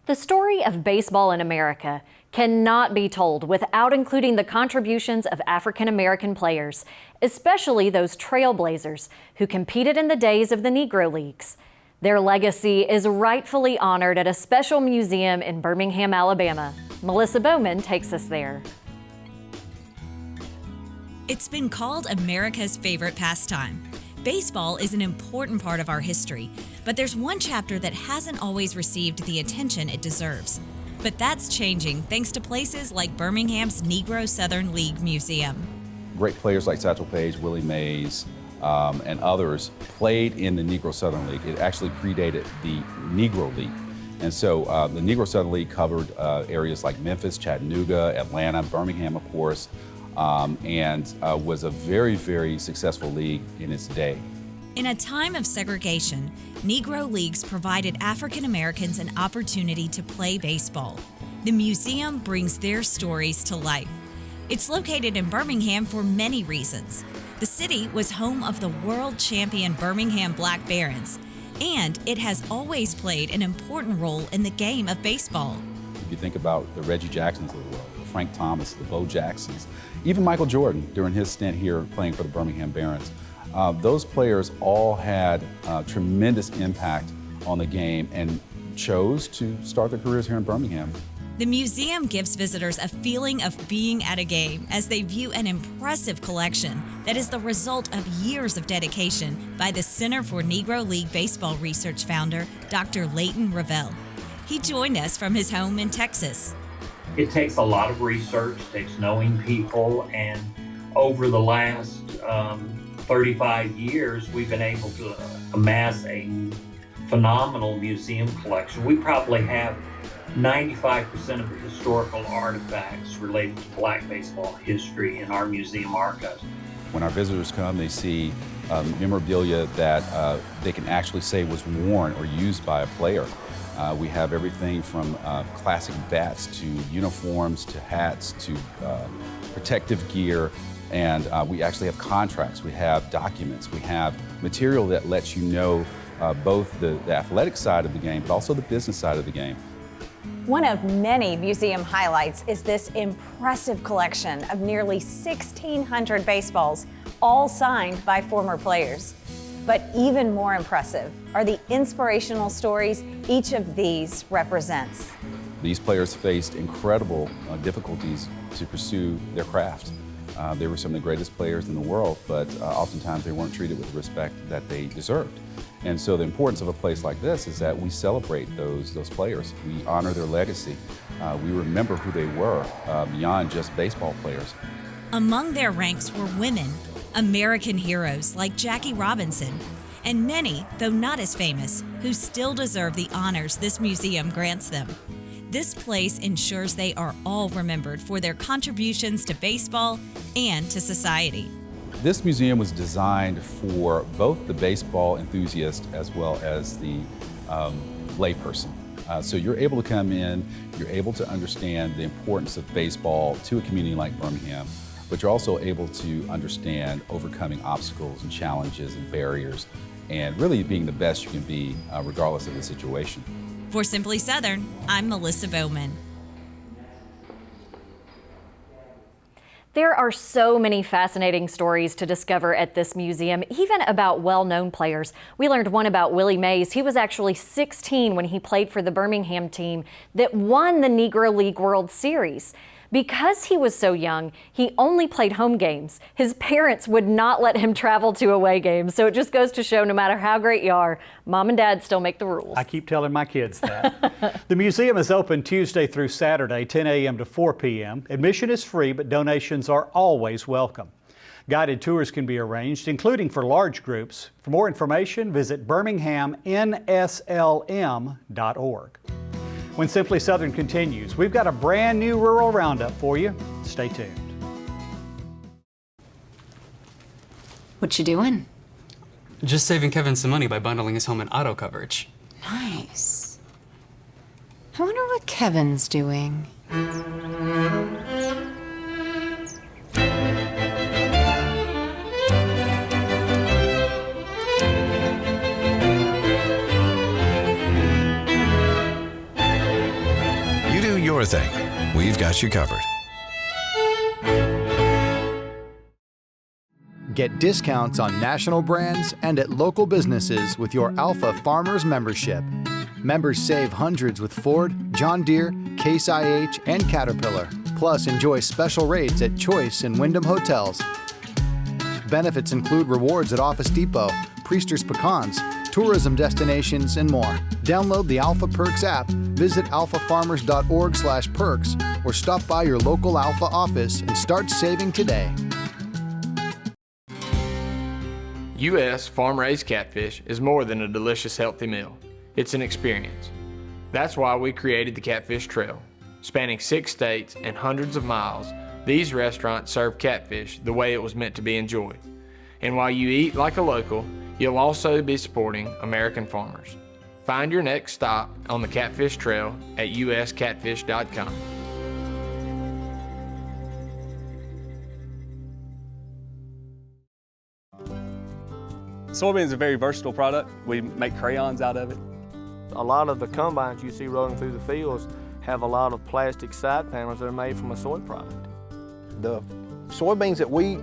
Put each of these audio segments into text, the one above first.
The story of baseball in America cannot be told without including the contributions of African American players, especially those trailblazers who competed in the days of the Negro Leagues. Their legacy is rightfully honored at a special museum in Birmingham, Alabama. Melissa Bowman takes us there. It's been called America's favorite pastime. Baseball is an important part of our history, but there's one chapter that hasn't always received the attention it deserves. But that's changing thanks to places like Birmingham's Negro Southern League Museum. Great players like Satchel Paige, Willie Mays, and others played in the Negro Southern League. It actually predated the Negro League. And so the Negro Southern League covered areas like Memphis, Chattanooga, Atlanta, Birmingham, of course, and was a very, very successful league in its day. In a time of segregation, Negro Leagues provided African Americans an opportunity to play baseball. The museum brings their stories to life. It's located in Birmingham for many reasons. The city was home of the world champion Birmingham Black Barons, and it has always played an important role in the game of baseball. If you think about the Reggie Jacksons of the world, the Frank Thomas, the Bo Jacksons, even Michael Jordan during his stint here playing for the Birmingham Barons, those players all had tremendous impact on the game and chose to start their careers here in Birmingham. The museum gives visitors a feeling of being at a game as they view an impressive collection that is the result of years of dedication by the Center for Negro League Baseball Research founder, Dr. Leighton Ravel. He joined us from his home in Texas. It takes a lot of research, takes knowing people, and over the last 35 years, we've been able to amass a phenomenal museum collection. We probably have 95% of the historical artifacts related to Black baseball history in our museum archives. When our visitors come, they see memorabilia that they can actually say was worn or used by a player. We have everything from classic bats to uniforms to hats to protective gear. And we actually have contracts, we have documents, we have material that lets you know both the athletic side of the game, but also the business side of the game. One of many museum highlights is this impressive collection of nearly 1,600 baseballs, all signed by former players. But even more impressive are the inspirational stories each of these represents. These players faced incredible difficulties to pursue their craft. They were some of the greatest players in the world, but oftentimes they weren't treated with the respect that they deserved. And so the importance of a place like this is that we celebrate those players. We honor their legacy. We remember who they were beyond just baseball players. Among their ranks were women, American heroes like Jackie Robinson, and many, though not as famous, who still deserve the honors this museum grants them. This place ensures they are all remembered for their contributions to baseball and to society. This museum was designed for both the baseball enthusiast as well as the layperson. So you're able to come in, you're able to understand the importance of baseball to a community like Birmingham, but you're also able to understand overcoming obstacles and challenges and barriers and really being the best you can be regardless of the situation. For Simply Southern, I'm Melissa Bowman. There are so many fascinating stories to discover at this museum, even about well-known players. We learned one about Willie Mays. He was actually 16 when he played for the Birmingham team that won the Negro League World Series. Because he was so young, he only played home games. His parents would not let him travel to away games. So it just goes to show no matter how great you are, mom and dad still make the rules. I keep telling my kids that. The museum is open Tuesday through Saturday, 10 a.m. to 4 p.m. Admission is free, but donations are always welcome. Guided tours can be arranged, including for large groups. For more information, visit birminghamnslm.org. When Simply Southern continues, we've got a brand new rural roundup for you. Stay tuned. What you doing? Just saving Kevin some money by bundling his home and auto coverage. Nice. I wonder what Kevin's doing. your thing. We've got you covered. Get discounts on national brands and at local businesses with your Alpha Farmers membership. Members save hundreds with Ford, John Deere, Case IH, and Caterpillar. Plus, enjoy special rates at Choice and Wyndham Hotels. Benefits include rewards at Office Depot, Priester's Pecans, tourism destinations, and more. Download the Alpha Perks app, visit alphafarmers.org/perks, or stop by your local Alpha office and start saving today. U.S. farm-raised catfish is more than a delicious, healthy meal. It's an experience. That's why we created the Catfish Trail. Spanning 6 states and hundreds of miles, these restaurants serve catfish the way it was meant to be enjoyed. And while you eat like a local, you'll also be supporting American farmers. Find your next stop on the Catfish Trail at uscatfish.com. Soybean is a very versatile product. We make crayons out of it. A lot of the combines you see rolling through the fields have a lot of plastic side panels that are made from a soy product. The soybeans that we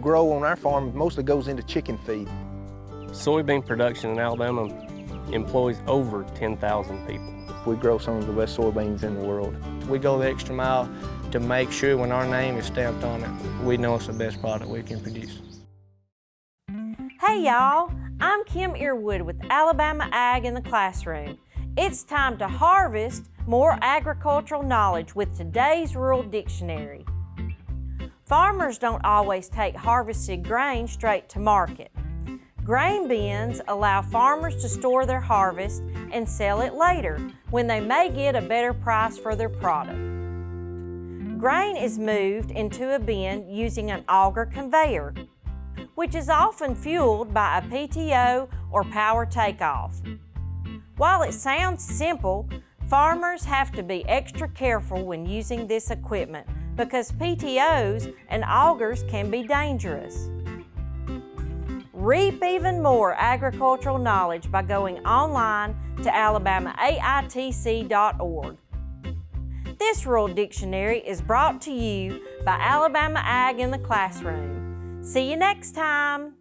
grow on our farm mostly goes into chicken feed. Soybean production in Alabama employs over 10,000 people. We grow some of the best soybeans in the world. We go the extra mile to make sure when our name is stamped on it, we know it's the best product we can produce. Hey y'all, I'm Kim Earwood with Alabama Ag in the Classroom. It's time to harvest more agricultural knowledge with today's Rural Dictionary. Farmers don't always take harvested grain straight to market. Grain bins allow farmers to store their harvest and sell it later when they may get a better price for their product. Grain is moved into a bin using an auger conveyor, which is often fueled by a PTO or power takeoff. While it sounds simple, farmers have to be extra careful when using this equipment because PTOs and augers can be dangerous. Reap even more agricultural knowledge by going online to alabamaaitc.org. This Rural Dictionary is brought to you by Alabama Ag in the Classroom. See you next time.